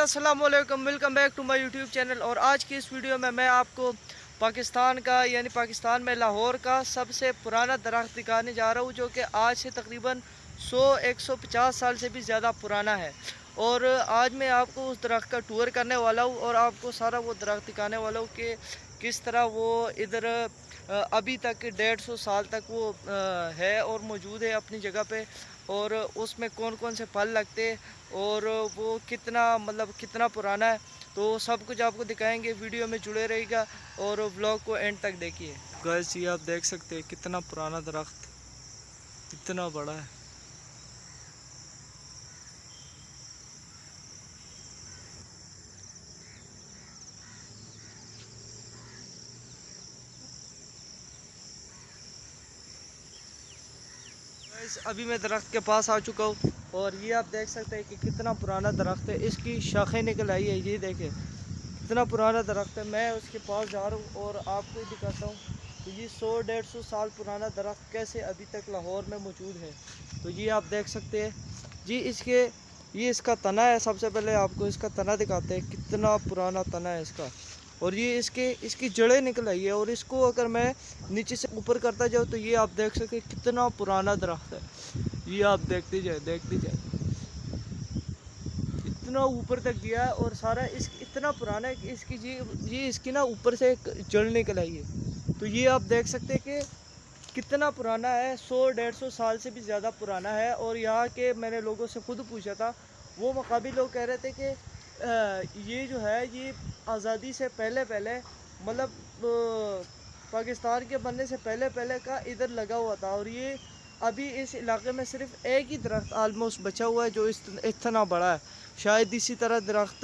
अस्सलाम वालेकुम, welcome back to my YouTube channel. और आज की इस वीडियो में मैं आपको पाकिस्तान का यानी पाकिस्तान में लाहौर का सबसे पुराना दरख्त दिखाने जा रहा हूँ, जो कि आज से तकरीबन 100-150 साल से भी ज़्यादा पुराना है। और आज मैं आपको उस दरख्त का टूर करने वाला हूँ और आपको सारा वो दरख्त दिखाने वाला हूँ कि किस तरह वो इधर अभी तक 150 साल तक वो है और मौजूद है अपनी जगह पे। और उसमें कौन कौन से फल लगते और वो कितना मतलब कितना पुराना है, तो सब कुछ आपको दिखाएंगे। वीडियो में जुड़े रहिएगा और व्लॉग को एंड तक देखिए। गाइस, ये आप देख सकते हैं कितना पुराना दरख्त, कितना बड़ा है। गाइस, अभी मैं दरख्त के पास आ चुका हूँ और ये आप देख सकते हैं कि कितना पुराना दरख्त है। इसकी शाखें निकल आई है, ये देखें कितना पुराना दरख्त है। मैं उसके पास जा रहा हूँ और आपको दिखाता हूँ तो ये 100-150 साल पुराना दरख्त कैसे अभी तक लाहौर में मौजूद है। तो ये आप देख सकते हैं जी, ये इसका तना है। सबसे पहले आपको इसका तना दिखाते हैं, कितना पुराना तना है इसका। और ये इसकी जड़ें निकल आई है और इसको अगर मैं नीचे से ऊपर करता जाऊँ तो ये आप देख सकते हैं कितना पुराना दरख्त है। ये आप देखते जाए इतना ऊपर तक गया है और सारा इतना पुराना है कि ये इसकी ना ऊपर से एक जड़ निकल आई है। तो ये आप देख सकते हैं कि कितना पुराना है, 100-150 साल से भी ज़्यादा पुराना है। और यहाँ के मैंने लोगों से खुद पूछा था, वो मकामी लोग कह रहे थे कि ये जो है ये आज़ादी से पहले पहले मतलब पाकिस्तान के बनने से पहले पहले का इधर लगा हुआ था। और ये अभी इस इलाके में सिर्फ एक ही दरख्त आलमोस्ट बचा हुआ है जो इतना बड़ा है। शायद इसी तरह दरख्त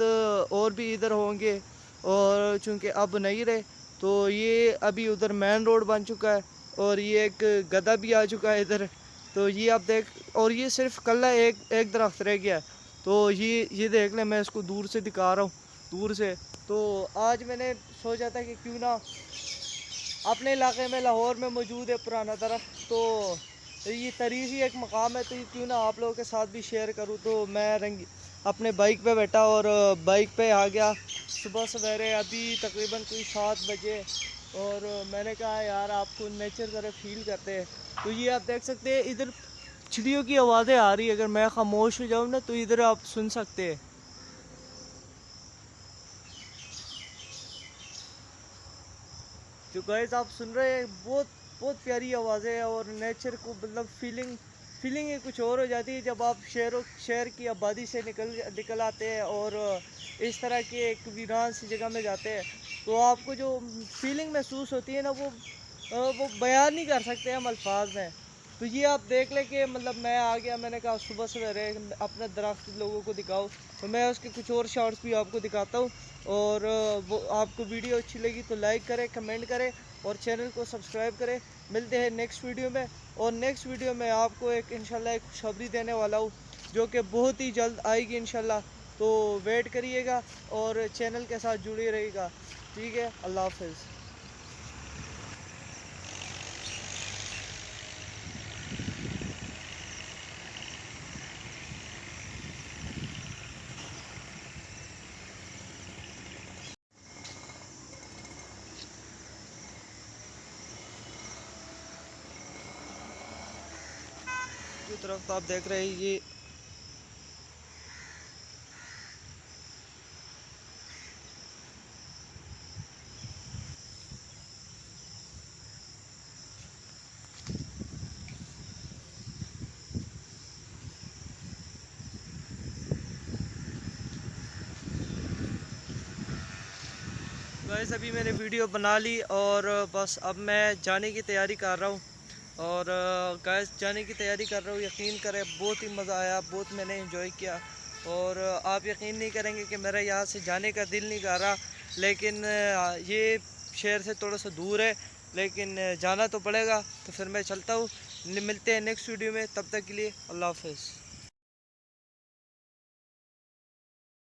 और भी इधर होंगे और चूँकि अब नहीं रहे तो ये अभी उधर मेन रोड बन चुका है और ये एक गधा भी आ चुका है इधर। तो ये आप देख, और ये सिर्फ कल एक दरख्त रह गया। तो ये देख ले, मैं इसको दूर से दिखा रहा हूँ, दूर से। तो आज मैंने सोचा था कि क्यों ना अपने इलाके में लाहौर में मौजूद है पुराना दरख्त, तो ये तारीख़ी एक मकाम है, तो ये क्यों ना आप लोगों के साथ भी शेयर करूँ। तो मैं अपने बाइक पे बैठा और बाइक पे आ गया सुबह सवेरे, अभी तकरीबन कोई 7 बजे। और मैंने कहा यार आपको नेचर ज़रा फील करते हैं। तो ये आप देख सकते हैं इधर चिड़ियों की आवाज़ें आ रही है। अगर मैं खामोश हो जाऊँ ना तो इधर आप सुन सकते हैं। जो गाइस आप सुन रहे हैं, बहुत बहुत प्यारी आवाज़ें हैं और नेचर को मतलब फीलिंग ही कुछ और हो जाती है जब आप शहर की आबादी से निकल आते हैं और इस तरह की एक वीरान सी जगह में जाते हैं। तो आपको जो फीलिंग महसूस होती है ना, वो बयान नहीं कर सकते हम अल्फाज में। तो ये आप देख लें कि मतलब मैं आ गया, मैंने कहा सुबह सवेरे अपना दरख्त लोगों को दिखाओ, तो मैं उसके कुछ और शॉट्स भी आपको दिखाता हूँ। और वो आपको वीडियो अच्छी लगी तो लाइक करें, कमेंट करें और चैनल को सब्सक्राइब करें। मिलते हैं नेक्स्ट वीडियो में। और नेक्स्ट वीडियो में आपको एक इंशाल्लाह एक खुशखबरी देने वाला हूँ जो कि बहुत ही जल्द आएगी इंशाल्लाह। तो वेट करिएगा और चैनल के साथ जुड़े रहिएगा। ठीक है, अल्लाह हाफिज़। जो तरफ आप देख रहे हैं ये गाइस, अभी मैंने वीडियो बना ली और बस अब मैं जाने की तैयारी कर रहा हूँ। और गाइस, जाने की तैयारी कर रहा हूँ। यकीन करें बहुत ही मज़ा आया, बहुत मैंने एंजॉय किया। और आप यकीन नहीं करेंगे कि मेरा यहाँ से जाने का दिल नहीं कर रहा, लेकिन ये शहर से थोड़ा सा दूर है, लेकिन जाना तो पड़ेगा। तो फिर मैं चलता हूँ। मिलते हैं नेक्स्ट वीडियो में, तब तक के लिए अल्लाह हाफिज़।